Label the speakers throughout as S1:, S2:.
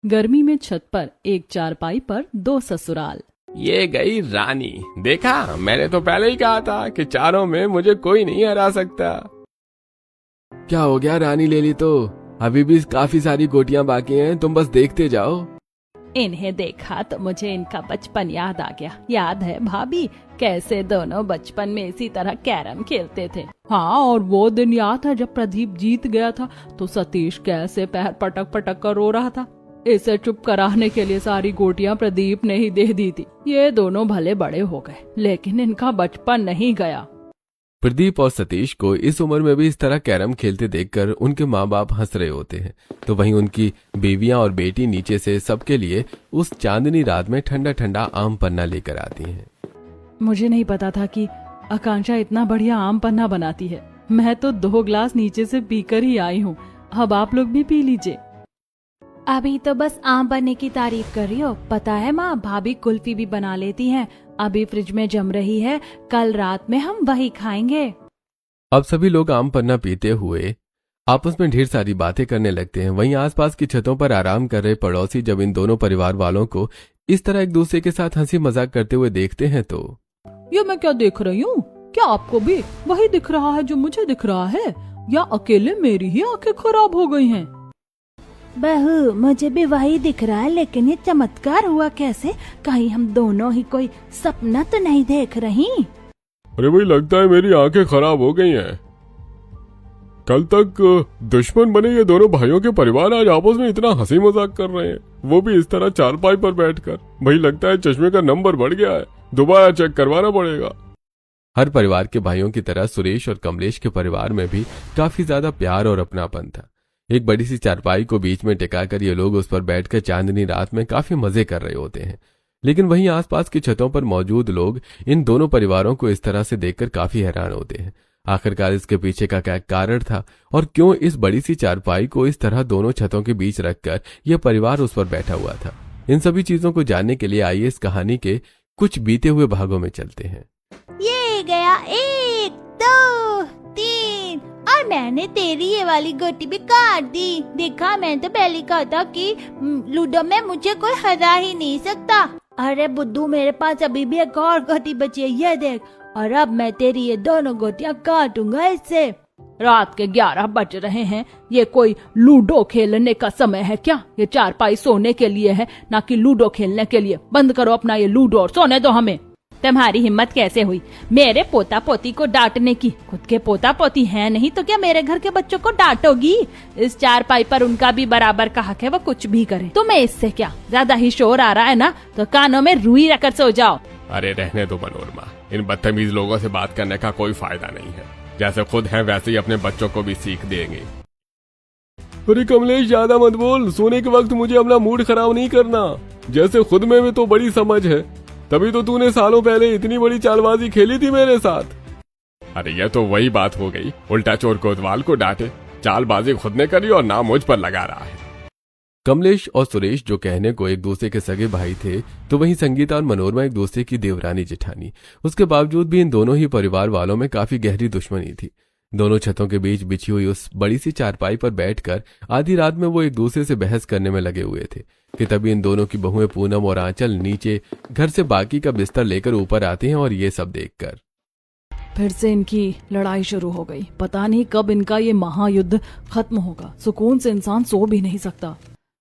S1: गर्मी में छत पर एक चारपाई पर दो ससुराल।
S2: ये गई रानी। देखा, मैंने तो पहले ही कहा था कि चारों में मुझे कोई नहीं हरा सकता।
S3: क्या हो गया, रानी ले ली तो? अभी भी काफी सारी गोटियां बाकी हैं, तुम बस देखते जाओ।
S1: इन्हें देखा तो मुझे इनका बचपन याद आ गया। याद है भाभी, कैसे दोनों बचपन में इसी तरह कैरम खेलते थे। हाँ, और वो दिन याद है जब प्रदीप जीत गया था तो सतीश कैसे पैर पटक पटक कर रो रहा था। इसे चुप कराने के लिए सारी गोटियां प्रदीप ने ही दे दी थी। ये दोनों भले बड़े हो गए लेकिन इनका बचपन नहीं गया।
S3: प्रदीप और सतीश को इस उम्र में भी इस तरह कैरम खेलते देखकर उनके माँ बाप हंस रहे होते हैं, तो वहीं उनकी बीवियां और बेटी नीचे से सबके लिए उस चांदनी रात में ठंडा ठंडा आम पन्ना लेकर आती हैं।
S1: मुझे नहीं पता था कि आकांक्षा इतना बढ़िया आम पन्ना बनाती है। मैं तो 2 ग्लास नीचे से पीकर ही आई हूँ। अब आप लोग भी पी लीजिए।
S4: अभी तो बस आम बनने की तारीफ कर रही हो। पता है माँ, भाभी कुल्फी भी बना लेती हैं। अभी फ्रिज में जम रही है, कल रात में हम वही खाएंगे।
S3: अब सभी लोग आम पन्ना पीते हुए आपस में ढेर सारी बातें करने लगते हैं। वहीं आसपास की छतों पर आराम कर रहे पड़ोसी जब इन दोनों परिवार वालों को इस तरह एक दूसरे के साथ हंसी मजाक करते हुए देखते हैं तो
S1: ये मैं क्या देख रही हूँ? क्या आपको भी वही दिख रहा है जो मुझे दिख रहा है, या अकेले मेरी ही आंखें खराब हो गई हैं?
S4: बहू, मुझे भी वही दिख रहा है, लेकिन ये चमत्कार हुआ कैसे? कहीं हम दोनों ही कोई सपना तो नहीं देख रही?
S2: अरे भाई, लगता है मेरी आंखें खराब हो गई हैं। कल तक दुश्मन बने ये दोनों भाइयों के परिवार आज आपस में इतना हंसी मजाक कर रहे हैं, वो भी इस तरह चारपाई पर बैठकर। भाई, लगता है चश्मे का नंबर बढ़ गया है, दोबारा चेक करवाना पड़ेगा।
S3: हर परिवार के भाइयों की तरह सुरेश और कमलेश के परिवार में भी काफी ज्यादा प्यार और अपनापन था। एक बड़ी सी चारपाई को बीच में टिकाकर ये लोग उस पर बैठकर चांदनी रात में काफी मजे कर रहे होते हैं। लेकिन वहीं आसपास की छतों पर मौजूद लोग इन दोनों परिवारों को इस तरह से देखकर काफी हैरान होते हैं। आखिरकार इसके पीछे का क्या कारण था और क्यों इस बड़ी सी चारपाई को इस तरह दोनों छतों के बीच रखकर यह परिवार उस पर बैठा हुआ था? इन सभी चीजों को जानने के लिए आइए इस कहानी के कुछ बीते हुए भागों में चलते हैं।
S4: ये गया 1 2 3 और मैंने तेरी ये वाली गोटी भी काट दी। देखा, मैं तो पहले कहा था कि लूडो में मुझे कोई हरा ही नहीं सकता। अरे बुद्धू, मेरे पास अभी भी एक और गोटी बची है, ये देख। और अब मैं तेरी ये दोनों गोटियां काटूंगा इससे।
S1: रात के 11 बज रहे हैं। ये कोई लूडो खेलने का समय है क्या? ये चारपाई सोने के लिए है, ना कि लूडो खेलने के लिए। बंद करो अपना ये लूडो और सोने दो हमें। तुम्हारी हिम्मत कैसे हुई मेरे पोता पोती को डांटने की? खुद के पोता पोती हैं नहीं तो क्या मेरे घर के बच्चों को डांटोगी? इस चारपाई पर उनका भी बराबर का हक है, वो कुछ भी करे। तुम्हें इससे क्या ज्यादा ही शोर आ रहा है ना, तो कानों में रुई रखकर सो जाओ।
S2: अरे रहने दो मनोरमा, इन बदतमीज लोगों से बात करने का कोई फायदा नहीं है। जैसे खुद हैं वैसे ही अपने बच्चों को भी सीख देंगे।
S3: अरे कमलेश, ज्यादा मत बोल। सोने के वक्त मुझे अपना मूड खराब नहीं करना। जैसे खुद में भी तो बड़ी समझ है, तभी तो तूने सालों पहले इतनी बड़ी चालबाजी खेली थी मेरे साथ।
S2: अरे यह तो वही बात हो गई, उल्टा चोर कोतवाल को डांटे। चालबाजी खुद ने करी और नाम मुझ पर लगा रहा है।
S3: कमलेश और सुरेश जो कहने को एक दूसरे के सगे भाई थे, तो वहीं संगीता और मनोरमा एक दूसरे की देवरानी जेठानी। उसके बावजूद भी इन दोनों ही परिवार वालों में काफी गहरी दुश्मनी थी। दोनों छतों के बीच बिछी हुई उस बड़ी सी चारपाई पर बैठकर आधी रात में वो एक दूसरे से बहस करने में लगे हुए थे कि तभी इन दोनों की बहुएं पूनम और आंचल नीचे घर से बाकी का बिस्तर लेकर ऊपर आते हैं और ये सब देखकर
S1: फिर से इनकी लड़ाई शुरू हो गई। पता नहीं कब इनका ये महायुद्ध खत्म होगा। सुकून से इंसान सो भी नहीं सकता।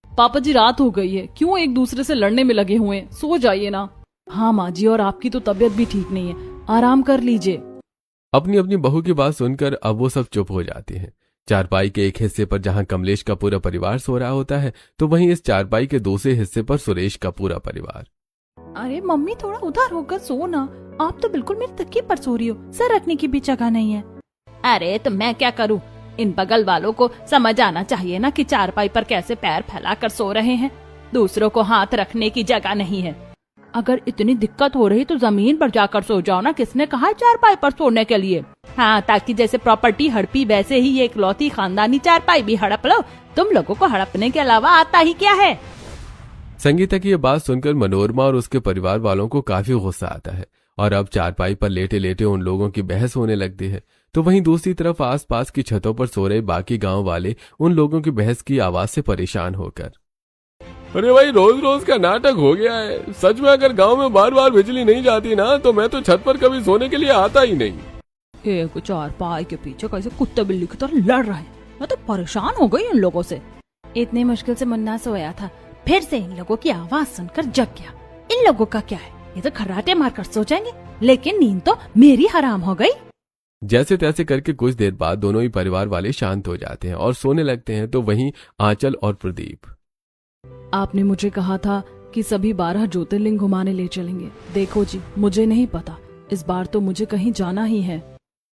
S1: पापा जी, रात हो गई है, क्यों एक दूसरे से लड़ने में लगे हुए हैं? सो जाइए ना। हाँ माँ जी, और आपकी तो तबीयत भी ठीक नहीं है, आराम कर लीजिए।
S3: अपनी अपनी बहू की बात सुनकर अब वो सब चुप हो जाते हैं। चारपाई के एक हिस्से पर जहां कमलेश का पूरा परिवार सो रहा होता है, तो वहीं इस चारपाई के दूसरे हिस्से पर सुरेश का पूरा परिवार।
S4: अरे मम्मी, थोड़ा उधर होकर सो ना। आप तो बिल्कुल मेरे तकिए पर सो रही हो, सर रखने की भी जगह नहीं है।
S1: अरे तो मैं क्या करूं? इन बगल वालों को समझ आना चाहिए ना कि चारपाई पर कैसे पैर फैलाकर सो रहे हैं। दूसरों को हाथ रखने की जगह नहीं है। अगर इतनी दिक्कत हो रही तो जमीन पर जाकर सो जाओ ना। किसने कहा है चारपाई पर सोने के लिए? हाँ, ताकि जैसे प्रॉपर्टी हड़पी वैसे ही ये इकलौती खानदानी चारपाई भी हड़प लो। तुम लोगों को हड़पने के अलावा आता ही क्या है?
S3: संगीता की ये बात सुनकर मनोरमा और उसके परिवार वालों को काफी गुस्सा आता है और अब चारपाई पर लेटे लेटे उन लोगों की बहस होने लगती है। तो वहीं दूसरी तरफ आसपास की छतों पर सो रहे बाकी गांव वाले उन लोगों की बहस की आवाज से परेशान होकर
S2: अरे भाई रोज रोज का नाटक हो गया है। सच में अगर गांव में बार बार बिजली नहीं जाती ना तो मैं तो छत पर कभी सोने के लिए आता ही नहीं।
S1: एक चारपाई के पीछे कैसे कुत्ते बिल्ली की तरह लड़ रहे हैं। मैं तो परेशान हो गई इन लोगों से।
S4: इतनी मुश्किल से मुन्ना सोया था, फिर से इन लोगों की आवाज सुनकर जग गया। इन लोगों का क्या है, ये तो खर्राटे मारकर सो जाएंगे, लेकिन नींद तो मेरी हराम हो गई।
S3: जैसे तैसे करके कुछ देर बाद दोनों ही परिवार वाले शांत हो जाते हैं और सोने लगते हैं। तो वहीं आंचल और प्रदीप।
S1: आपने मुझे कहा था कि सभी 12 ज्योतिर्लिंग घुमाने ले चलेंगे। देखो जी, मुझे नहीं पता, इस बार तो मुझे कहीं जाना ही है।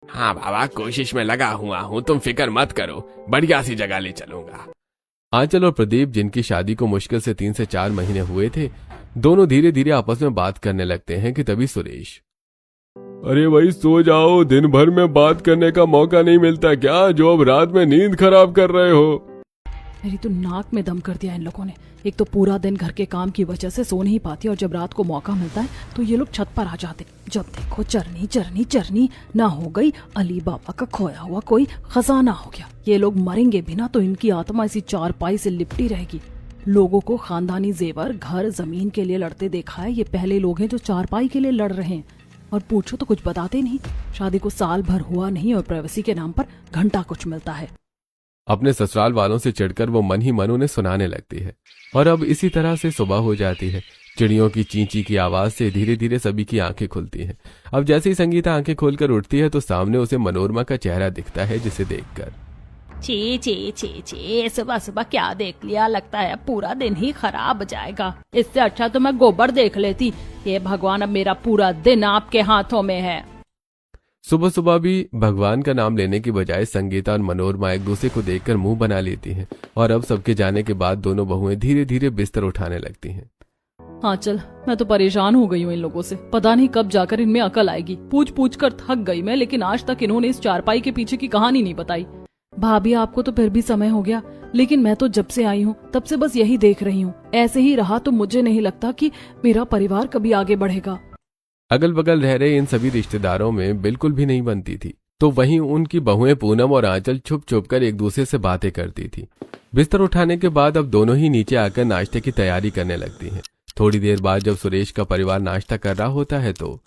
S2: हाँ बाबा, कोशिश में लगा हुआ हूँ, तुम फिक्र मत करो, बढ़िया सी जगह ले चलूंगा।
S3: आंचल और प्रदीप, जिनकी शादी को मुश्किल से 3 से 4 महीने हुए थे, दोनों धीरे धीरे आपस में बात करने लगते हैं कि तभी सुरेश।
S2: अरे भाई सो जाओ, दिन भर में बात करने का मौका नहीं मिलता क्या, जो अब रात में नींद खराब कर रहे हो।
S1: मेरी तो नाक में दम कर दिया इन लोगों ने। एक तो पूरा दिन घर के काम की वजह से सो नहीं पाती और जब रात को मौका मिलता है तो ये लोग छत पर आ जाते। जब देखो चरनी चरनी चरनी, ना हो गई अली बाबा का खोया हुआ कोई खजाना हो गया। ये लोग मरेंगे भी ना तो इनकी आत्मा इसी चारपाई से लिपटी रहेगी। लोगों को खानदानी जेवर, घर, जमीन के लिए लड़ते देखा है। ये पहले लोग हैं जो चारपाई के लिए लड़ रहे हैं। और पूछो तो कुछ बताते नहीं। शादी को साल भर हुआ नहीं और प्राइवेसी के नाम पर घंटा कुछ मिलता है।
S3: अपने ससुराल वालों से चिढ़कर वो मन ही मन उन्हें सुनाने लगती है। और अब इसी तरह से सुबह हो जाती है। चिड़ियों की चींची की आवाज से धीरे धीरे सभी की आंखें खुलती हैं। अब जैसे ही संगीता आंखें खोलकर उठती है तो सामने उसे मनोरमा का चेहरा दिखता है, जिसे देखकर
S1: ची ची ची ची, सुबह सुबह क्या देख लिया, लगता है पूरा दिन ही खराब जाएगा। इससे अच्छा तो मैं गोबर देख लेती। ये भगवान, अब मेरा पूरा दिन आपके हाथों में है।
S3: सुबह सुबह भी भगवान का नाम लेने की बजाय संगीता और मनोरमा एक दूसरे को देखकर मुंह बना लेती हैं। और अब सबके जाने के बाद दोनों बहुएं धीरे धीरे बिस्तर उठाने लगती हैं।
S1: हाँ चल, मैं तो परेशान हो गई हूँ इन लोगों से। पता नहीं कब जाकर इनमें अकल आएगी। पूछ पूछ कर थक गई मैं, लेकिन आज तक इन्होंने इस चारपाई के पीछे की कहानी नहीं बताई। भाभी, आपको तो फिर भी समय हो गया, लेकिन मैं तो जब से आई हूँ तब से बस यही देख रही हूँ। ऐसे ही रहा तो मुझे नहीं लगता कि मेरा परिवार कभी आगे बढ़ेगा।
S3: अगल बगल रह रहे इन सभी रिश्तेदारों में बिल्कुल भी नहीं बनती थी। तो वहीं उनकी बहुएं पूनम और आंचल छुप छुप कर एक दूसरे से बातें करती थी। बिस्तर उठाने के बाद अब दोनों ही नीचे आकर नाश्ते की तैयारी करने लगती हैं। थोड़ी देर बाद जब सुरेश का परिवार नाश्ता कर रहा होता है तो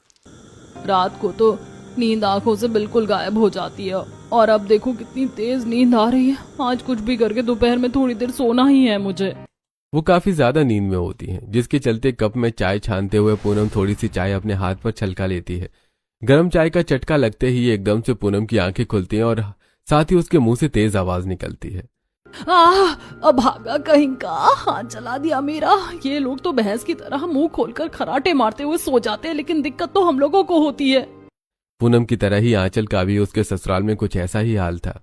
S1: रात को तो नींद आंखों से बिल्कुल गायब हो जाती है और अब देखो कितनी तेज नींद आ रही है। आज कुछ भी करके दोपहर में थोड़ी देर सोना ही है मुझे।
S3: वो काफी ज्यादा नींद में होती हैं, जिसके चलते कप में चाय छानते हुए पूनम थोड़ी सी चाय अपने हाथ पर छलका लेती है। गर्म चाय का चटका लगते ही एकदम से पूनम की आंखें खुलती हैं और साथ ही उसके मुंह से तेज आवाज निकलती है।
S1: अब भागा कहीं का, हाथ जला दिया मेरा। ये लोग तो भैंस की तरह मुंह खोलकर खराटे मारते हुए सो जाते हैं, लेकिन दिक्कत तो हम लोगों को होती है।
S3: पूनम की तरह ही आंचल का भी उसके ससुराल में कुछ ऐसा ही हाल था।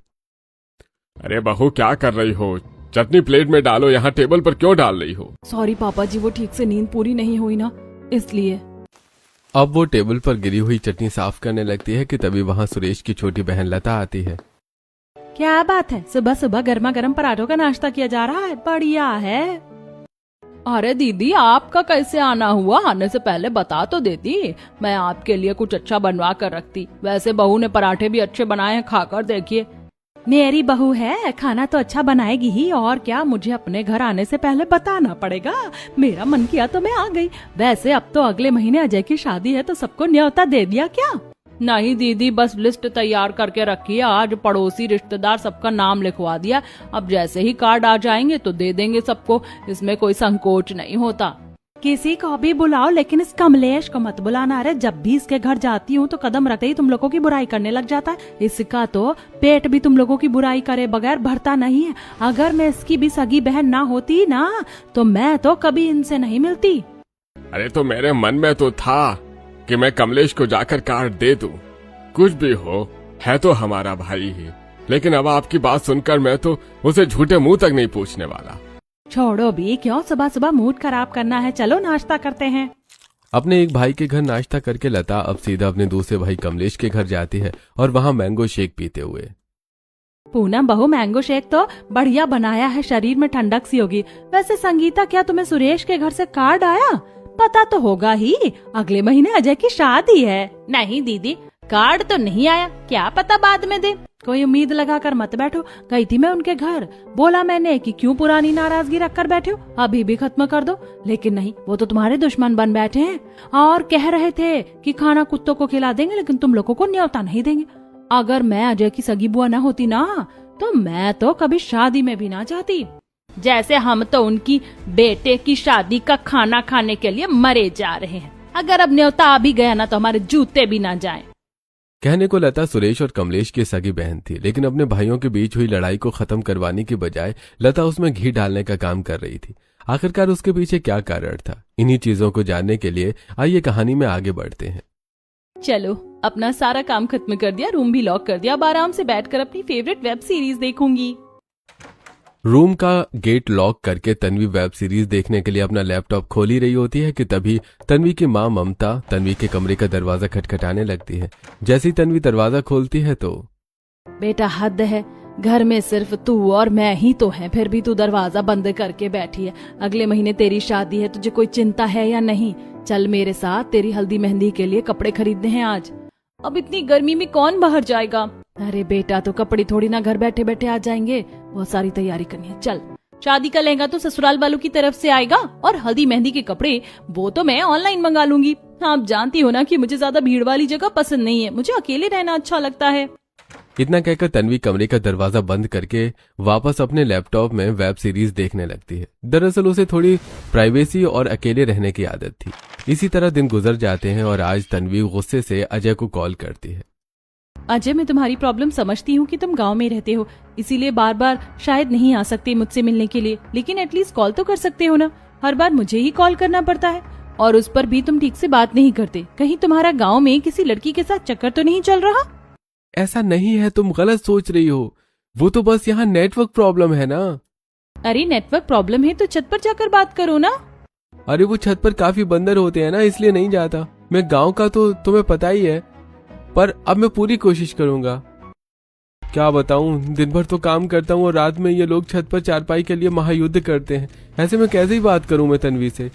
S2: अरे बहू, क्या कर रही हो? चटनी प्लेट में डालो, यहाँ टेबल पर क्यों डाल रही हो?
S1: सॉरी पापा जी, वो ठीक से नींद पूरी नहीं हुई ना, इसलिए।
S3: अब वो टेबल पर गिरी हुई चटनी साफ करने लगती है कि तभी वहाँ सुरेश की छोटी बहन लता आती है।
S1: क्या बात है, सुबह सुबह गर्मा गर्म पराठों का नाश्ता किया जा रहा है, बढ़िया है। अरे दीदी, आपका कैसे आना हुआ? आने से पहले बता तो देती, मैं आपके लिए कुछ अच्छा बनवा कर रखती। वैसे बहू ने पराठे भी अच्छे बनाए हैं, खाकर देखिए। मेरी बहू है, खाना तो अच्छा बनाएगी ही, और क्या मुझे अपने घर आने से पहले बताना पड़ेगा? मेरा मन किया तो मैं आ गई। वैसे अब तो अगले महीने अजय की शादी है, तो सबको न्योता दे दिया क्या? नहीं दीदी, बस लिस्ट तैयार करके रखी है। आज पड़ोसी रिश्तेदार सबका नाम लिखवा दिया। अब जैसे ही कार्ड आ जाएंगे तो दे देंगे सबको, इसमें कोई संकोच नहीं होता। किसी को भी बुलाओ, लेकिन इस कमलेश को मत बुलाना। अरे जब भी इसके घर जाती हूँ तो कदम रखते ही तुम लोगों की बुराई करने लग जाता है। इसका तो पेट भी तुम लोगों की बुराई करे बगैर भरता नहीं है। अगर मैं इसकी भी सगी बहन ना होती ना, तो मैं तो कभी इनसे नहीं मिलती।
S2: अरे तो मेरे मन में तो था कि मैं कमलेश को जाकर कार्ड दे दूं। कुछ भी हो, है तो हमारा भाई ही। लेकिन अब आपकी बात सुनकर मैं तो उसे झूठे मुंह तक नहीं पूछने वाला।
S1: छोड़ो भी, क्यों सुबह सुबह मूड खराब करना है। चलो नाश्ता करते हैं।
S3: अपने एक भाई के घर नाश्ता करके लता अब सीधा अपने दूसरे भाई कमलेश के घर जाती है और वहाँ मैंगो शेक पीते हुए।
S1: पूनम बहू, मैंगो शेक तो बढ़िया बनाया है, शरीर में ठंडक सी होगी। वैसे संगीता, क्या तुम्हें सुरेश के घर से कार्ड आया? पता तो होगा ही, अगले महीने अजय की शादी है। नहीं दीदी, कार्ड तो नहीं आया, क्या पता बाद में दे। कोई उम्मीद लगा कर मत बैठो। गई थी मैं उनके घर, बोला मैंने कि क्यों पुरानी नाराजगी रख कर बैठे हो, अभी भी खत्म कर दो। लेकिन नहीं, वो तो तुम्हारे दुश्मन बन बैठे हैं और कह रहे थे कि खाना कुत्तों को खिला देंगे लेकिन तुम लोगों को न्योता नहीं देंगे। अगर मैं अजय की सगी बुआ ना होती ना, तो मैं तो कभी शादी में भी ना जाती। जैसे हम तो उनकी बेटे की शादी का खाना खाने के लिए मरे जा रहे हैं। अगर अब न्योता आ भी गया ना तो हमारे जूते भी ना जाएं।
S3: कहने को लता सुरेश और कमलेश की सगी बहन थी, लेकिन अपने भाइयों के बीच हुई लड़ाई को खत्म करवाने की बजाय लता उसमें घी डालने का काम कर रही थी। आखिरकार उसके पीछे क्या कारण था, इन्हीं चीजों को जानने के लिए आइए कहानी में आगे बढ़ते हैं।
S1: चलो, अपना सारा काम खत्म कर दिया, रूम भी लॉक कर दिया, अब आराम से बैठकर अपनी फेवरेट वेब सीरीज देखूंगी।
S3: रूम का गेट लॉक करके तन्वी वेब सीरीज देखने के लिए अपना लैपटॉप खोल ही रही होती है कि तभी तन्वी की मां ममता तन्वी के कमरे का दरवाजा खटखटाने लगती है। जैसे ही तन्वी दरवाजा खोलती है तो
S1: बेटा हद है, घर में सिर्फ तू और मैं ही तो हैं, फिर भी तू दरवाजा बंद करके बैठी है। अगले महीने तेरी शादी है, तुझे कोई चिंता है या नहीं? चल मेरे साथ, तेरी हल्दी मेहंदी के लिए कपड़े खरीदने हैं आज। अब इतनी गर्मी में कौन बाहर जाएगा? अरे बेटा, तो कपड़े थोड़ी ना घर बैठे बैठे आ जाएंगे, बहुत सारी तैयारी करनी है। चल, शादी का लहंगा तो ससुराल वालों की तरफ से आएगा और हल्दी मेहंदी के कपड़े वो तो मैं ऑनलाइन मंगा लूंगी। आप जानती हो ना कि मुझे ज्यादा भीड़ वाली जगह पसंद नहीं है, मुझे अकेले रहना अच्छा लगता है।
S3: इतना कहकर तन्वी कमरे का दरवाजा बंद करके वापस अपने लैपटॉप में वेब सीरीज देखने लगती है। दरअसल उसे थोड़ी प्राइवेसी और अकेले रहने की आदत थी। इसी तरह दिन गुजर जाते हैं और आज तन्वी गुस्से से अजय को कॉल करती है।
S1: अजय, मैं तुम्हारी प्रॉब्लम समझती हूँ कि तुम गांव में रहते हो, इसीलिए बार बार शायद नहीं आ सकते मुझसे मिलने के लिए, लेकिन एटलीस्ट कॉल तो कर सकते हो ना। हर बार मुझे ही कॉल करना पड़ता है और उस पर भी तुम ठीक से बात नहीं करते। कहीं तुम्हारा गांव में किसी लड़की के साथ चक्कर तो नहीं चल रहा?
S3: ऐसा नहीं है, तुम गलत सोच रही हो। वो तो बस यहाँ नेटवर्क प्रॉब्लम है ना।
S1: अरे नेटवर्क प्रॉब्लम है तो छत पर जाकर बात करो ना।
S3: अरे वो छत पर काफी बंदर होते हैं ना, इसलिए नहीं जाता। मैं गांव का तो तुम्हें पता ही है, पर अब मैं पूरी कोशिश करूंगा। क्या बताऊं, दिन भर तो काम करता हूं और रात में ये लोग छत पर चारपाई के लिए महायुद्ध करते हैं। ऐसे में कैसे ही बात करूं मैं तन्वी से?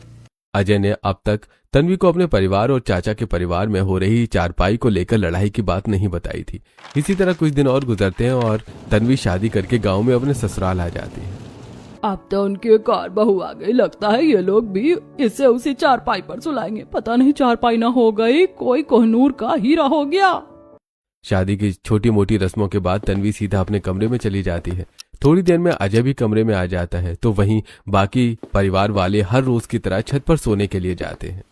S3: अजय ने अब तक तन्वी को अपने परिवार और चाचा के परिवार में हो रही चारपाई को लेकर लड़ाई की बात नहीं बताई थी। इसी तरह कुछ दिन और गुजरते हैं और तन्वी शादी करके गांव में अपने ससुराल आ जाती है।
S1: अब तो उनके कार बहू आ गई, लगता है ये लोग भी इससे उसी चारपाई पर सुलाएंगे। पता नहीं चारपाई ना हो गई, कोई कोहनूर का हीरा हो गया।
S3: शादी की छोटी मोटी रस्मों के बाद तन्वी सीधा अपने कमरे में चली जाती है। थोड़ी देर में अजय भी कमरे में आ जाता है, तो वहीं बाकी परिवार वाले हर रोज की तरह छत पर सोने के लिए जाते हैं।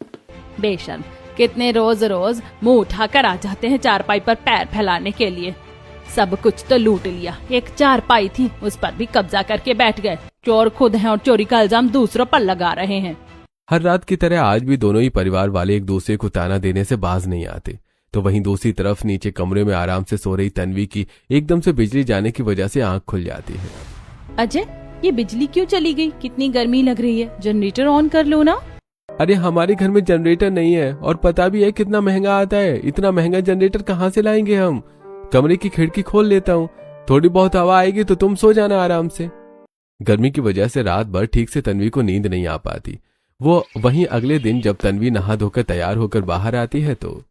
S1: बेशर्म, कितने रोज रोज मुंह उठाकर आ जाते हैं चारपाई पर पैर फैलाने के लिए। सब कुछ तो लूट लिया, एक चारपाई थी उस पर भी कब्जा करके बैठ गए। चोर खुद हैं और चोरी का इल्जाम दूसरों पर लगा रहे हैं।
S3: हर रात की तरह आज भी दोनों ही परिवार वाले एक दूसरे को ताना देने से बाज नहीं आते। तो वहीं दूसरी तरफ नीचे कमरे में आराम से सो रही तन्वी की एकदम से बिजली जाने की वजह से आंख खुल जाती है।
S1: अजय, ये बिजली क्यों चली गई? कितनी गर्मी लग रही है, जनरेटर ऑन कर लो ना।
S3: अरे हमारे घर में जनरेटर नहीं है और पता भी है कितना महंगा आता है। इतना महंगा जनरेटर कहाँ से लाएंगे हम? कमरे की खिड़की खोल लेता हूँ, थोड़ी बहुत हवा आएगी तो तुम सो जाना आराम से। गर्मी की वजह से रात भर ठीक से तन्वी को नींद नहीं आ पाती। वो वहीं अगले दिन जब तन्वी नहा धोकर तैयार होकर बाहर आती है तो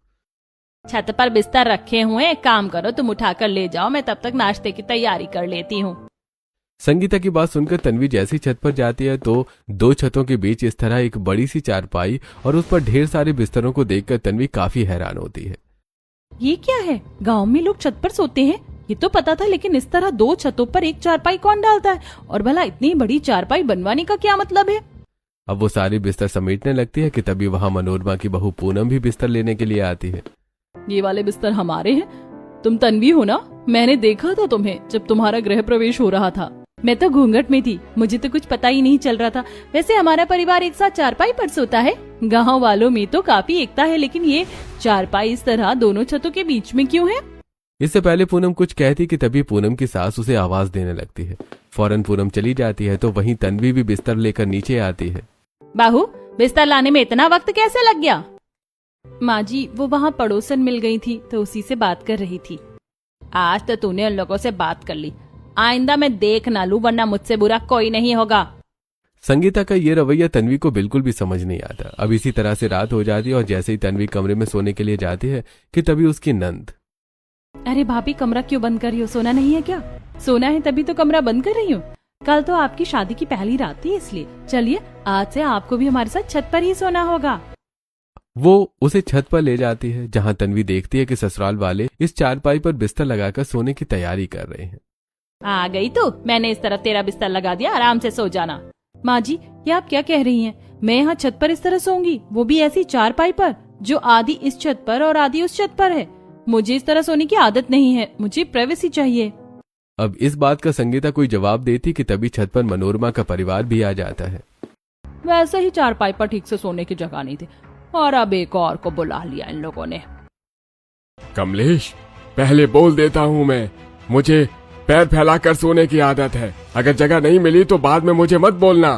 S1: छत पर बिस्तर रखे हुए, एक काम करो तुम उठाकर ले जाओ, मैं तब तक नाश्ते की तैयारी कर लेती हूँ।
S3: संगीता की बात सुनकर तन्वी जैसी छत पर जाती है तो दो छतों के बीच इस तरह एक बड़ी सी चारपाई और उस पर ढेर सारे बिस्तरों को देखकर तन्वी काफी हैरान होती है।
S1: ये क्या है? गांव में लोग छत पर सोते हैं, ये तो पता था, लेकिन इस तरह दो छतों पर एक चारपाई कौन डालता है? और भला इतनी बड़ी चारपाई बनवाने का क्या मतलब है?
S3: अब वो सारे बिस्तर समेटने लगती है कि तभी वहां मनोरमा की बहू पूनम भी बिस्तर लेने के लिए आती है।
S1: ये वाले बिस्तर हमारे हैं। तुम तन्वी हो ना? मैंने देखा था तुम्हें जब तुम्हारा गृह प्रवेश हो रहा था। मैं तो घूंघट में थी, मुझे तो कुछ पता ही नहीं चल रहा था। वैसे हमारा परिवार एक साथ चारपाई पर सोता है। गांव वालों में तो काफी एकता है, लेकिन ये चारपाई इस तरह दोनों छतों के बीच में क्यों है?
S3: इससे पहले पूनम कुछ कहती कि तभी पूनम की सास उसे आवाज देने लगती है। फौरन पूनम चली जाती है तो वहीं तन्वी भी बिस्तर लेकर नीचे आती है।
S1: बाहू, बिस्तर लाने में इतना वक्त कैसे लग गया? माँ जी, वो वहाँ पड़ोसन मिल गई थी तो उसी से बात कर रही थी। आज तो तूने उन लोगों से बात कर ली, आइंदा मैं देख ना लूं, वरना मुझसे बुरा कोई नहीं होगा।
S3: संगीता का ये रवैया तन्वी को बिल्कुल भी समझ नहीं आता। अब इसी तरह से रात हो जाती है और जैसे ही तन्वी कमरे में सोने के लिए जाती है कि तभी उसकी नंद,
S1: अरे भाभी कमरा क्यों बंद कर रही हो? सोना नहीं है क्या? सोना है तभी तो कमरा बंद कर रही हूँ। कल तो आपकी शादी की पहली रात थी, इसलिए चलिए आज से आपको भी हमारे साथ छत पर ही सोना होगा।
S3: वो उसे छत पर ले जाती है जहां तन्वी देखती है कि ससुराल वाले इस चारपाई पर बिस्तर लगाकर सोने की तैयारी कर रहे हैं।
S1: आ गई तू, मैंने इस तरफ तेरा बिस्तर लगा दिया, आराम से सो जाना। माँ जी ये आप क्या कह रही हैं? मैं यहाँ छत पर इस तरह सोऊंगी, वो भी ऐसी चारपाई पर जो आधी इस छत पर और आधी उस छत पर है। मुझे इस तरह सोने की आदत नहीं है, मुझे प्राइवेसी चाहिए।
S3: अब इस बात का संगीता कोई जवाब देती कि तभी छत पर मनोरमा का परिवार भी आ जाता है।
S1: वैसे ही चारपाई पर ठीक से सोने की जगह नहीं थी और अब एक और को बुला लिया इन लोगों ने।
S2: कमलेश, पहले बोल देता हूँ मैं, मुझे पैर फैलाकर सोने की आदत है। अगर जगह नहीं मिली तो बाद में मुझे मत बोलना।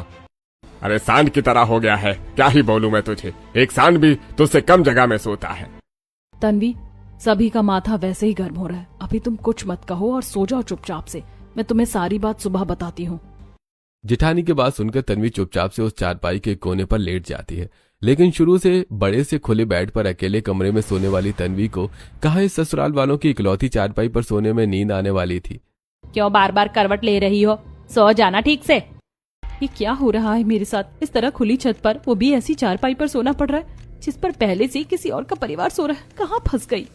S2: अरे सांड की तरह हो गया है, क्या ही बोलूं मैं तुझे। एक सांड भी तुझसे कम जगह में सोता है।
S1: तन्वी सभी का माथा वैसे ही गर्म हो रहा है, अभी तुम कुछ मत कहो और सो जाओ चुपचाप से। मैं तुम्हें सारी बात सुबह बताती हूँ।
S3: जिठानी की बात सुनकर तन्वी चुपचाप से उस चारपाई के कोने पर लेट जाती है। लेकिन शुरू से बड़े से खुले बेड पर अकेले कमरे में सोने वाली तन्वी को कहाँ इस ससुराल वालों की इकलौती चारपाई पर सोने में नींद आने वाली थी।
S1: क्यों बार बार करवट ले रही हो? सो जाना ठीक से। ये क्या हो रहा है मेरे साथ? इस तरह खुली छत पर, वो भी ऐसी चारपाई पर सोना पड़ रहा है जिस पर पहले से किसी और का परिवार सो रहा है। कहाँ फंस गई?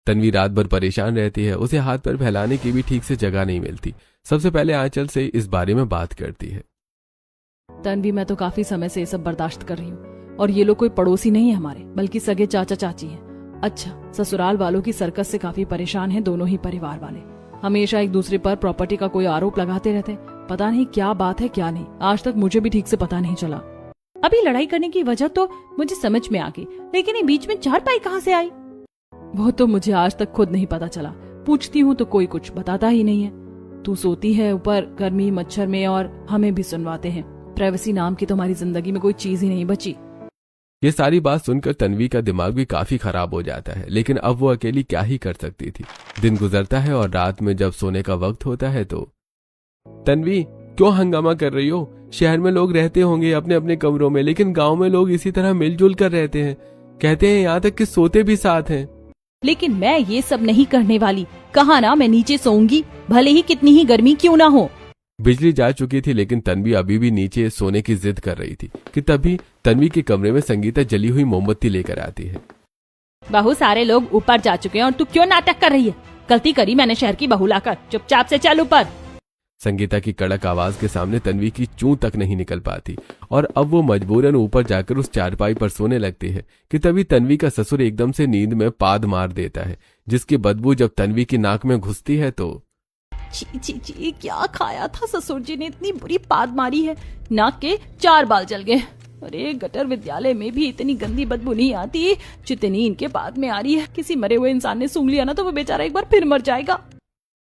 S3: तन्वी रात भर परेशान रहती है। उसे हाथ पैर फैलाने की भी ठीक से जगह नहीं मिलती। सबसे पहले आंचल से इस बारे में बात करती है।
S1: तन्वी मैं तो काफी समय से ये सब बर्दाश्त कर रही हूँ और ये लोग कोई पड़ोसी नहीं है हमारे, बल्कि सगे चाचा चाची हैं। अच्छा, ससुराल वालों की सर्कस से काफी परेशान हैं दोनों ही परिवार वाले। हमेशा एक दूसरे पर प्रॉपर्टी का कोई आरोप लगाते रहते हैं। पता नहीं क्या बात है क्या नहीं, आज तक मुझे भी ठीक से पता नहीं चला। अभी लड़ाई करने की वजह तो मुझे समझ में आ गई, लेकिन ये बीच में चारपाई कहाँ से आई वो तो मुझे आज तक खुद नहीं पता चला। पूछती हूँ तो कोई कुछ बताता ही नहीं है। तू सोती है ऊपर गर्मी मच्छर में और हमें भी सुनवाते हैं। प्राइवेसी नाम की तुम्हारी जिंदगी में कोई चीज ही नहीं बची।
S3: ये सारी बात सुनकर तन्वी का दिमाग भी काफी खराब हो जाता है, लेकिन अब वो अकेली क्या ही कर सकती थी। दिन गुजरता है और रात में जब सोने का वक्त होता है तो तन्वी क्यों हंगामा कर रही हो? शहर में लोग रहते होंगे अपने अपने कमरों में, लेकिन गांव में लोग इसी तरह मिलजुल कर रहते हैं। कहते हैं यहाँ तक कि सोते भी साथ हैं।
S1: लेकिन मैं ये सब नहीं करने वाली। कहा ना मैं नीचे सोऊंगी, भले ही कितनी ही गर्मी क्यों ना हो।
S3: बिजली जा चुकी थी लेकिन तन्वी अभी भी नीचे सोने की जिद कर रही थी कि तभी तन्वी के कमरे में संगीता जली हुई मोमबत्ती लेकर आती है।
S1: बहू सारे लोग ऊपर जा चुके हैं और तू क्यों नाटक कर रही है? गलती करी मैंने शहर की बहू लाकर, चुपचाप से चल ऊपर।
S3: संगीता की कड़क आवाज के सामने तन्वी की चूं तक नहीं निकल पाती और अब वो मजबूरन ऊपर जाकर उस चारपाई पर सोने लगती है कि तभी तन्वी का ससुर एकदम से नींद में पाद मार देता है, जिसकी बदबू जब तन्वी की नाक में घुसती है तो
S1: छी छी छी, क्या खाया था ससुर जी ने, इतनी बुरी पाद मारी है, नाक के 4 बाल जल गए। अरे गटर विद्यालय में भी इतनी गंदी बदबू नहीं आती जितनी इनके पाद में आ रही है। किसी मरे हुए इंसान ने सूंघ लिया ना तो वो बेचारा एक बार फिर मर जाएगा।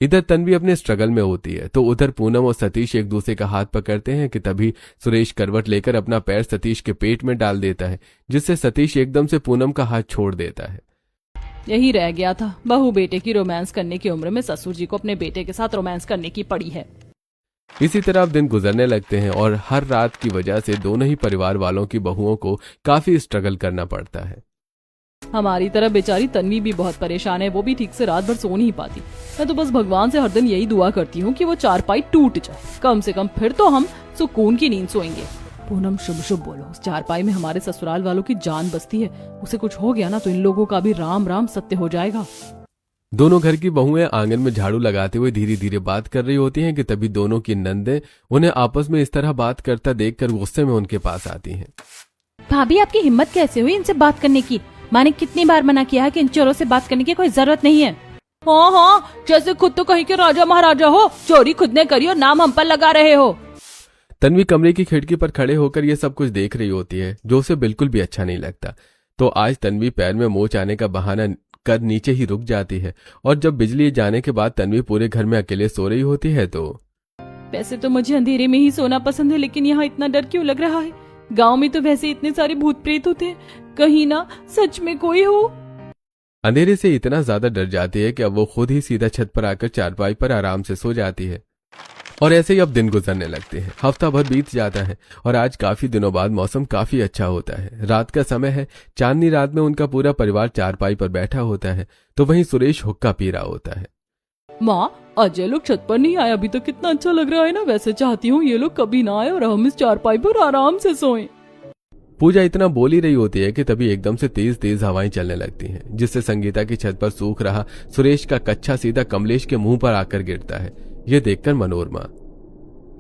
S3: इधर तन्वी अपने स्ट्रगल में होती है तो उधर पूनम और सतीश एक दूसरे का हाथ पकड़ते हैं कि तभी सुरेश करवट लेकर अपना पैर सतीश के पेट में डाल देता है, जिससे सतीश एकदम से पूनम का हाथ छोड़ देता है।
S1: यही रह गया था, बहू बेटे की रोमांस करने की उम्र में ससुर जी को अपने बेटे के साथ रोमांस करने की पड़ी है।
S3: इसी तरह अब दिन गुजरने लगते हैं और हर रात की वजह से दोनों ही परिवार वालों की बहुओं को काफी स्ट्रगल करना पड़ता है।
S1: हमारी तरह बेचारी तन्वी भी बहुत परेशान है, वो भी ठीक से रात भर सो नहीं पाती। मैं तो बस भगवान से हर दिन यही दुआ करती हूँ कि वो चारपाई टूट जाए, कम से कम फिर तो हम सुकून की नींद सोएंगे। पूनम शुभ शुभ बोलो, उस चारपाई में हमारे ससुराल वालों की जान बसती है, उसे कुछ हो गया ना तो इन लोगों का भी राम राम सत्य हो जाएगा।
S3: दोनों घर की बहुएं आंगन में झाड़ू लगाते हुए धीरे धीरे बात कर रही होती हैं कि तभी दोनों की नंदें उन्हें आपस में इस तरह बात करता देखकर गुस्से में उनके पास आती हैं।
S1: भाभी आपकी हिम्मत कैसे हुई इनसे बात करने की? मैंने कितनी बार मना किया है कि इन चोरों से बात करने की कोई जरूरत नहीं है। हाँ हाँ, जैसे खुद तो कहीं के राजा महाराजा हो, चोरी खुद ने करी और नाम हम पर लगा रहे हो।
S3: तन्वी कमरे की खिड़की पर खड़े होकर ये सब कुछ देख रही होती है, जो उसे बिल्कुल भी अच्छा नहीं लगता। तो आज तन्वी पैर में मोच आने का बहाना कर नीचे ही रुक जाती है और जब बिजली जाने के बाद तन्वी पूरे घर में अकेले सो रही होती है तो
S1: वैसे तो मुझे अंधेरे में ही सोना पसंद है, लेकिन यहाँ इतना डर क्यों लग रहा है? गांव में तो वैसे इतने सारे भूत प्रेत होते हैं, कहीं ना सच में कोई हो।
S3: अंधेरे से इतना ज्यादा डर जाती है कि अब वो खुद ही सीधा छत पर आकर चारपाई पर आराम से सो जाती है। और ऐसे ही अब दिन गुजरने लगते हैं। हफ्ता भर बीत जाता है और आज काफी दिनों बाद मौसम काफी अच्छा होता है। रात का समय है। चांदनी रात में उनका पूरा परिवार चारपाई पर बैठा होता है तो वहीं सुरेश हुक्का पी रहा होता है।
S1: माँ, आज ये लोग छत पर नहीं आए, अभी तो कितना अच्छा लग रहा है ना। वैसे चाहती हूँ ये लोग कभी ना आए और हम इस चारपाई पर आराम से सोएं।
S3: पूजा इतना बोल ही रही होती है कि तभी एकदम से तेज तेज हवाएं चलने लगती हैं, जिससे संगीता की छत पर सूख रहा सुरेश का कच्छा सीधा कमलेश के मुंह पर आकर गिरता है। ये देखकर मनोरमा,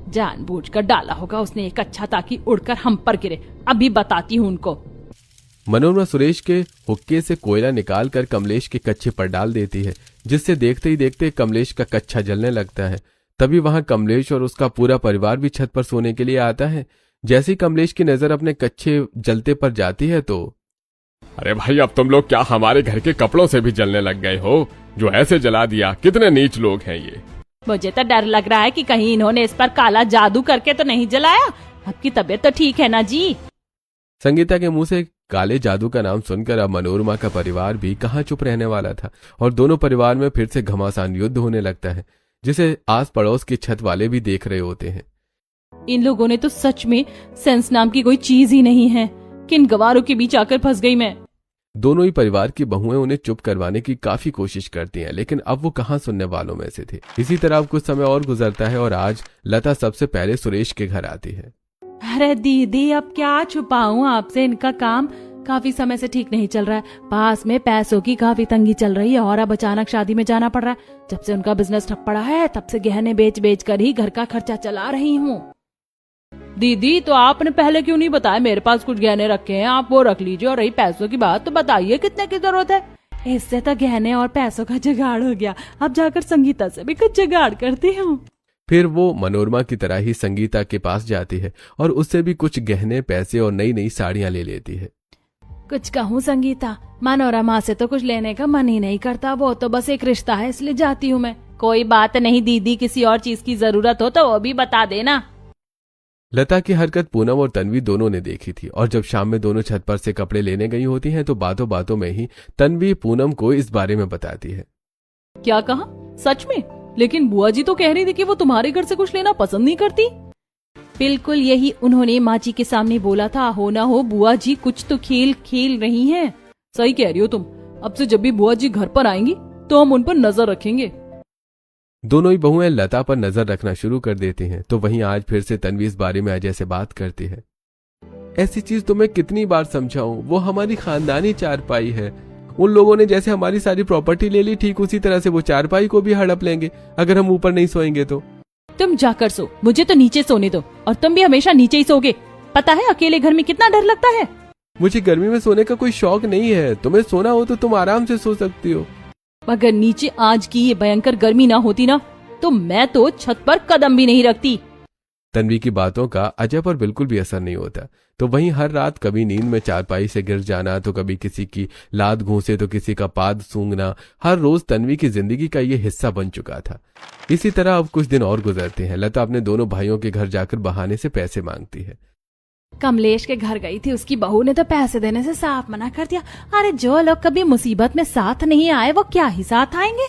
S1: जानबूझकर डाला होगा उसने एक अच्छा ताकि उड़कर हम पर गिरे। अभी बताती हूँ उनको।
S3: मनोरमा सुरेश के हुक्के से कोयला निकाल कर कमलेश के कच्छे पर डाल देती है, जिससे देखते ही देखते कमलेश का कच्छा जलने लगता है। तभी वहां कमलेश और उसका पूरा परिवार भी छत पर सोने के लिए आता है। जैसे ही कमलेश की नजर अपने कच्छे जलते पर जाती है तो,
S2: अरे भाई, अब तुम लोग क्या हमारे घर के कपड़ों से भी जलने लग गए हो? जो ऐसे जला दिया, कितने नीच लोग हैं ये।
S1: मुझे तो डर लग रहा है कि कहीं इन्होंने इस पर काला जादू करके तो नहीं जलाया। आपकी तबीयत तो ठीक है ना जी?
S3: संगीता के मुंह से काले जादू का नाम सुनकर अब मनोरमा का परिवार भी कहाँ चुप रहने वाला था और दोनों परिवार में फिर से घमासान युद्ध होने लगता है, जिसे आस पड़ोस की छत वाले भी देख रहे होते हैं।
S1: इन लोगों ने तो सच में सेंस नाम की कोई चीज ही नहीं है। किन गवारों के बीच आकर फंस गई मैं।
S3: दोनों ही परिवार की बहुएं उन्हें चुप करवाने की काफी कोशिश करती हैं, लेकिन अब वो कहाँ सुनने वालों में से थे। इसी तरह अब कुछ समय और गुजरता है और आज लता सबसे पहले सुरेश के घर आती है।
S1: अरे दीदी, अब क्या छुपाऊं आपसे, इनका काम काफी समय से ठीक नहीं चल रहा है। पास में पैसों की काफी तंगी चल रही है और अब अचानक शादी में जाना पड़ रहा है। जब से उनका बिजनेस ठप पड़ा है तब से गहने बेच बेच कर ही घर का खर्चा चला रही हूँ। दीदी, तो आपने पहले क्यों नहीं बताया? मेरे पास कुछ गहने रखे हैं, आप वो रख लीजिए। और रही पैसों की बात तो बताइए कितने की जरूरत है। इससे तो गहने और पैसों का जुगाड़ हो गया। अब जाकर संगीता से भी कुछ जुगाड़ करती हूँ।
S3: फिर वो मनोरमा की तरह ही संगीता के पास जाती है और उससे भी कुछ गहने, पैसे और नई नई साड़ियां ले लेती है।
S1: कुछ कहूँ संगीता, मनोरमा से तो कुछ लेने का मन ही नहीं करता। वो तो बस एक रिश्ता है, इसलिए जाती हूँ मैं। कोई बात नहीं दीदी, किसी और चीज की जरूरत हो तो वो भी बता देना।
S3: लता की हरकत पूनम और तन्वी दोनों ने देखी थी और जब शाम में दोनों छत पर से कपड़े लेने गई होती हैं तो बातों बातों में ही तन्वी पूनम को इस बारे में बताती है।
S1: क्या कहा? सच में? लेकिन बुआ जी तो कह रही थी कि वो तुम्हारे घर से कुछ लेना पसंद नहीं करती। बिल्कुल यही उन्होंने माँ जी के सामने बोला था। हो ना हो बुआ जी कुछ तो खेल खेल रही हैं। सही कह रही हो तुम। अब से जब भी बुआ जी घर पर आएंगी तो हम उन पर नजर रखेंगे।
S3: दोनों ही बहुएं लता पर नजर रखना शुरू कर देती हैं। तो वहीं आज फिर से तन्वी इस बारे में अजय से बात करती है। ऐसी चीज तो मैं कितनी बार समझाऊं, वो हमारी खानदानी चारपाई है। उन लोगों ने जैसे हमारी सारी प्रॉपर्टी ले ली, ठीक उसी तरह से वो चारपाई को भी हड़प लेंगे अगर हम ऊपर नहीं सोएंगे तो।
S1: तुम जाकर सो, मुझे तो नीचे सोने दो। और तुम भी हमेशा नीचे ही सोगे। पता है अकेले घर में कितना डर लगता है।
S3: मुझे गर्मी में सोने का कोई शौक नहीं है। तुम्हें सोना हो तो तुम आराम से सो सकती हो।
S1: अगर नीचे आज की ये भयंकर गर्मी ना होती ना तो मैं तो छत पर कदम भी नहीं रखती।
S3: तन्वी की बातों का अजय पर बिल्कुल भी असर नहीं होता। तो वहीं हर रात कभी नींद में चारपाई से गिर जाना, तो कभी किसी की लात घूंसे तो किसी का पाद सूंघना, हर रोज तन्वी की जिंदगी का ये हिस्सा बन चुका था। इसी तरह अब कुछ दिन और गुजरते हैं। लता अपने दोनों भाइयों के घर जाकर बहाने से पैसे मांगती है।
S1: कमलेश के घर गई थी, उसकी बहू ने तो पैसे देने से साफ मना कर दिया। अरे जो लोग कभी मुसीबत में साथ नहीं आए वो क्या ही साथ आएंगे।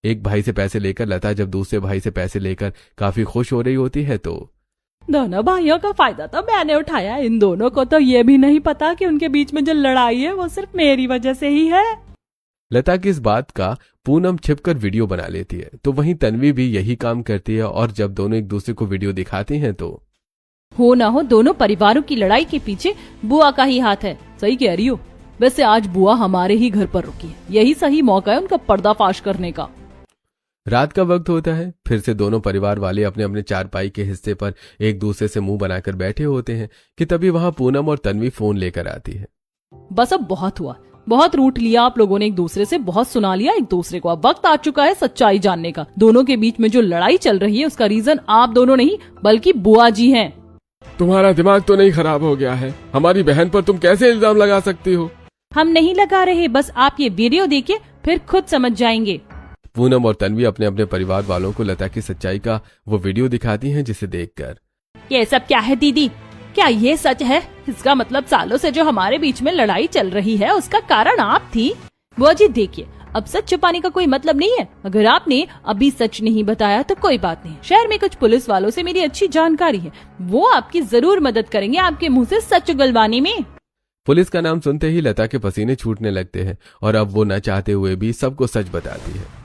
S3: एक भाई से पैसे लेकर लता जब दूसरे भाई से पैसे लेकर काफी खुश हो रही होती है तो
S1: दोनों भाइयों का फायदा तो मैंने उठाया। इन दोनों को तो ये भी नहीं पता कि उनके बीच में जो लड़ाई है वो सिर्फ मेरी वजह से ही है।
S3: लता की इस बात का पूनम छिपकर वीडियो बना लेती है। तो वहीं तन्वी भी यही काम करती है और जब दोनों एक दूसरे को वीडियो दिखाते हैं तो
S1: हो ना हो दोनों परिवारों की लड़ाई के पीछे बुआ का ही हाथ है। सही कह रही हो। वैसे आज बुआ हमारे ही घर पर रुकी है। यही सही मौका है उनका पर्दाफाश करने का।
S3: रात का वक्त होता है। फिर से दोनों परिवार वाले अपने अपने चारपाई के हिस्से पर एक दूसरे से मुंह बनाकर बैठे होते हैं कि तभी वहां पूनम और तन्वी फोन लेकर आती है।
S1: बस अब बहुत हुआ, बहुत रूठ लिया आप लोगों ने एक दूसरे से, बहुत सुना लिया एक दूसरे को। अब वक्त आ चुका है सच्चाई जानने का। दोनों के बीच में जो लड़ाई चल रही है उसका रीजन आप दोनों नहीं बल्कि बुआ जी हैं।
S2: तुम्हारा दिमाग तो नहीं खराब हो गया है? हमारी बहन पर तुम कैसे इल्जाम लगा सकती हो?
S1: हम नहीं लगा रहे, बस आप ये वीडियो देखिए फिर खुद समझ जाएंगे।
S3: पूनम और तन्वी अपने अपने परिवार वालों को लता की सच्चाई का वो वीडियो दिखाती हैं, जिसे देखकर
S1: ये सब क्या है दीदी? क्या ये सच है? इसका मतलब सालों से जो हमारे बीच में लड़ाई चल रही है उसका कारण आप थी। बुआ जी देखिए, अब सच छुपाने का कोई मतलब नहीं है। अगर आपने अभी सच नहीं बताया तो कोई बात नहीं, शहर में कुछ पुलिस वालों से मेरी अच्छी जानकारी है, वो आपकी जरूर मदद करेंगे आपके मुंह से सच उगलवाने में।
S3: पुलिस का नाम सुनते ही लता के पसीने छूटने लगते हैं और अब वो न चाहते हुए भी सबको सच बताती है।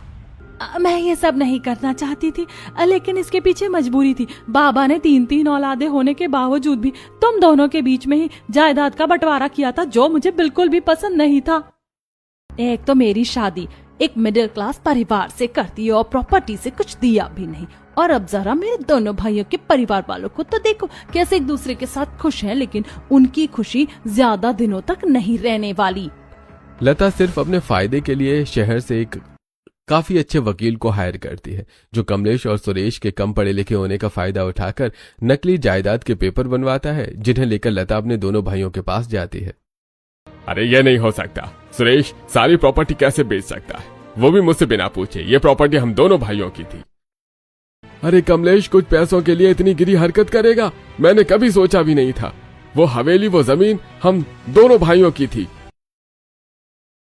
S1: मैं ये सब नहीं करना चाहती थी, लेकिन इसके पीछे मजबूरी थी। बाबा ने 3-3 औलादे होने के बावजूद भी तुम दोनों के बीच में ही जायदाद का बंटवारा किया था, जो मुझे बिल्कुल भी पसंद नहीं था। एक तो मेरी शादी एक मिडिल क्लास परिवार से करती और प्रॉपर्टी से कुछ दिया भी नहीं, और अब जरा मेरे दोनों भाइयों के परिवार वालों को तो देखो कैसे एक दूसरे के साथ खुश हैं, लेकिन उनकी खुशी ज्यादा दिनों तक नहीं रहने वाली।
S3: लता सिर्फ अपने फायदे के लिए शहर से एक काफी अच्छे वकील को हायर करती है, जो कमलेश और सुरेश के कम पढ़े लिखे होने का फायदा उठाकर नकली जायदाद के पेपर बनवाता है, जिन्हें लेकर लता अपने दोनों भाइयों के पास जाती है।
S2: अरे ये नहीं हो सकता, सुरेश सारी प्रॉपर्टी कैसे बेच सकता है, वो भी मुझसे बिना पूछे। ये प्रॉपर्टी हम दोनों भाइयों की थी।
S3: अरे कमलेश कुछ पैसों के लिए इतनी गिरी हरकत करेगा, मैंने कभी सोचा भी नहीं था। वो हवेली वो जमीन हम दोनों भाइयों की थी।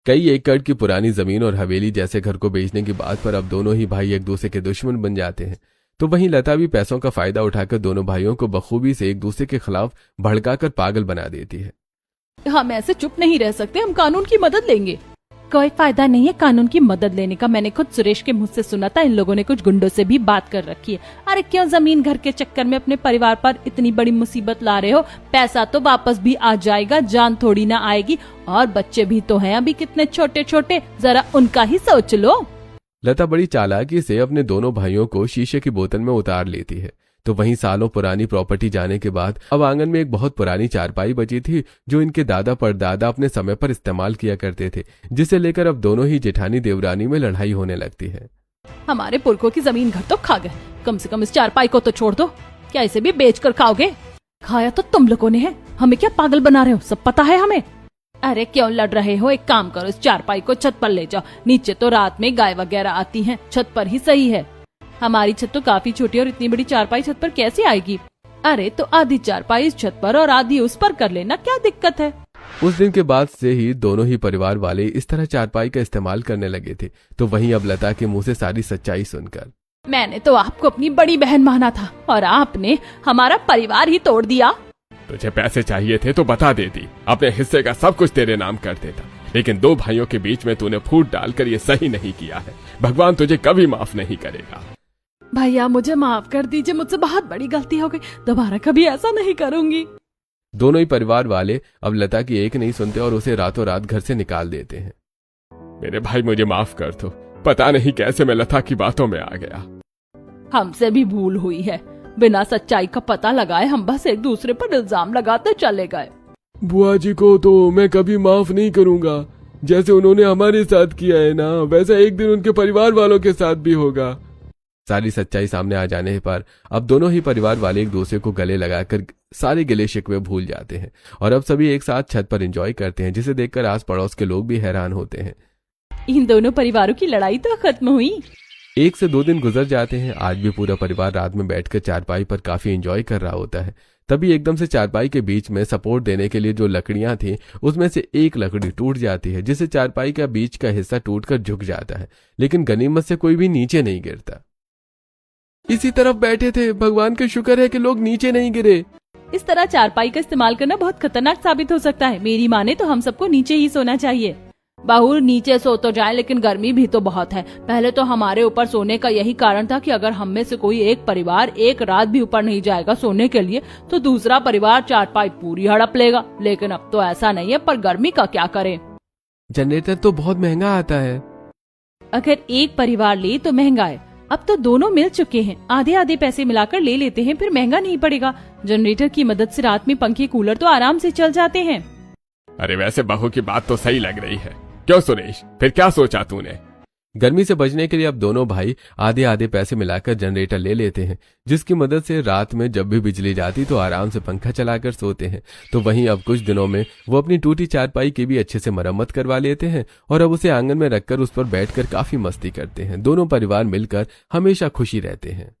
S3: कई एकड़ की पुरानी जमीन और हवेली जैसे घर को बेचने की बात पर अब दोनों ही भाई एक दूसरे के दुश्मन बन जाते हैं। तो वहीं लता भी पैसों का फायदा उठाकर दोनों भाइयों को बखूबी से एक दूसरे के खिलाफ भड़काकर पागल बना देती है।
S1: हम ऐसे चुप नहीं रह सकते, हम कानून की मदद लेंगे। कोई फायदा नहीं है कानून की मदद लेने का, मैंने खुद सुरेश के मुंह से सुना था। इन लोगों ने कुछ गुंडों से भी बात कर रखी है। अरे क्यों जमीन घर के चक्कर में अपने परिवार पर इतनी बड़ी मुसीबत ला रहे हो? पैसा तो वापस भी आ जाएगा, जान थोड़ी ना आएगी। और बच्चे भी तो हैं अभी कितने छोटे छोटे, जरा उनका ही सोच लो।
S3: लता बड़ी चालाकी से अपने दोनों भाइयों को शीशे की बोतल में उतार लेती है। तो वहीं सालों पुरानी प्रॉपर्टी जाने के बाद अब आंगन में एक बहुत पुरानी चारपाई बची थी, जो इनके दादा परदादा अपने समय पर इस्तेमाल किया करते थे, जिसे लेकर अब दोनों ही जेठानी देवरानी में लड़ाई होने लगती है।
S1: हमारे पुरखों की जमीन घर तो खा गए, कम से कम इस चारपाई को तो छोड़ दो। क्या इसे भी बेच कर खाओगे? खाया तो तुम लोगों ने है, हमें क्या पागल बना रहे हो? सब पता है हमें। अरे क्यों लड़ रहे हो? एक काम करो, इस चारपाई को छत पर ले जाओ। नीचे तो रात में गाय वगैरह आती हैं, छत पर ही सही है। हमारी छत तो काफी छोटी और इतनी बड़ी चारपाई छत पर कैसे आएगी? अरे तो आधी चारपाई इस छत पर और आधी उस पर कर लेना, क्या दिक्कत है?
S3: उस दिन के बाद से ही दोनों ही परिवार वाले इस तरह चारपाई का इस्तेमाल करने लगे थे। तो वहीं अब लता के मुंह से सारी सच्चाई सुनकर,
S1: मैंने तो आपको अपनी बड़ी बहन माना था और आपने हमारा परिवार ही तोड़ दिया।
S2: तुझे पैसे चाहिए थे तो बता देती, अपने हिस्से का सब कुछ तेरे नाम कर देता, लेकिन दो भाइयों के बीच में तूने फूट डालकर ये सही नहीं किया है। भगवान तुझे कभी माफ नहीं करेगा।
S1: भैया मुझे माफ कर दीजिए, मुझसे बहुत बड़ी गलती हो गई, दोबारा कभी ऐसा नहीं करूंगी।
S3: दोनों ही परिवार वाले अब लता की एक नहीं सुनते और उसे रातों रात घर से निकाल देते हैं।
S2: मेरे भाई मुझे माफ कर दो, पता नहीं कैसे मैं लता की बातों में आ गया।
S1: हमसे भी भूल हुई है, बिना सच्चाई का पता लगाए हम बस एक दूसरे पर इल्जाम लगाते चले गए।
S3: बुआ जी को तो मैं कभी माफ नहीं करूंगा, जैसे उन्होंने हमारे साथ किया है ना, वैसा एक दिन उनके परिवार वालों के साथ भी होगा। सारी सच्चाई सामने आ जाने पर अब दोनों ही परिवार वाले एक दूसरे को गले लगाकर सारे गिले शिकवे भूल जाते हैं और अब सभी एक साथ छत पर एंजॉय करते हैं, जिसे देखकर आस पड़ोस के लोग भी हैरान होते हैं।
S1: इन दोनों परिवारों की लड़ाई तो खत्म हुई।
S3: 1 से 2 दिन गुजर जाते हैं। आज भी पूरा परिवार रात में बैठकर चारपाई पर काफी एंजॉय कर रहा होता है। तभी एकदम से चारपाई के बीच में सपोर्ट देने के लिए जो लकड़ियां थी, उसमें से एक लकड़ी टूट जाती है, जिससे चारपाई का बीच का हिस्सा टूटकर झुक जाता है, लेकिन गनीमत से कोई भी नीचे नहीं गिरता। इसी तरफ बैठे थे, भगवान का शुक्र है कि लोग नीचे नहीं गिरे।
S1: इस तरह चारपाई का इस्तेमाल करना बहुत खतरनाक साबित हो सकता है। मेरी माने तो हम सबको नीचे ही सोना चाहिए। बहू नीचे सो तो जाए, लेकिन गर्मी भी तो बहुत है। पहले तो हमारे ऊपर सोने का यही कारण था कि अगर हम में से कोई एक परिवार एक रात भी ऊपर नहीं जाएगा सोने के लिए, तो दूसरा परिवार चारपाई पूरी हड़प लेगा। लेकिन अब तो ऐसा नहीं है, पर गर्मी का क्या करें?
S3: जनरेटर तो बहुत महंगा आता है।
S1: अगर एक परिवार ले तो महंगा है, अब तो दोनों मिल चुके हैं, आधे आधे पैसे मिलाकर ले लेते हैं, फिर महंगा नहीं पड़ेगा। जनरेटर की मदद से रात में पंखे कूलर तो आराम से चल जाते हैं।
S2: अरे वैसे बहू की बात तो सही लग रही है। क्यों सुरेश, फिर क्या सोचा तूने?
S3: गर्मी से बचने के लिए अब दोनों भाई आधे आधे पैसे मिलाकर जनरेटर ले लेते हैं, जिसकी मदद से रात में जब भी बिजली जाती तो आराम से पंखा चलाकर सोते हैं। तो वहीं अब कुछ दिनों में वो अपनी टूटी चारपाई की भी अच्छे से मरम्मत करवा लेते हैं और अब उसे आंगन में रखकर उस पर बैठकर काफी मस्ती करते हैं। दोनों परिवार मिलकर हमेशा खुशी रहते हैं।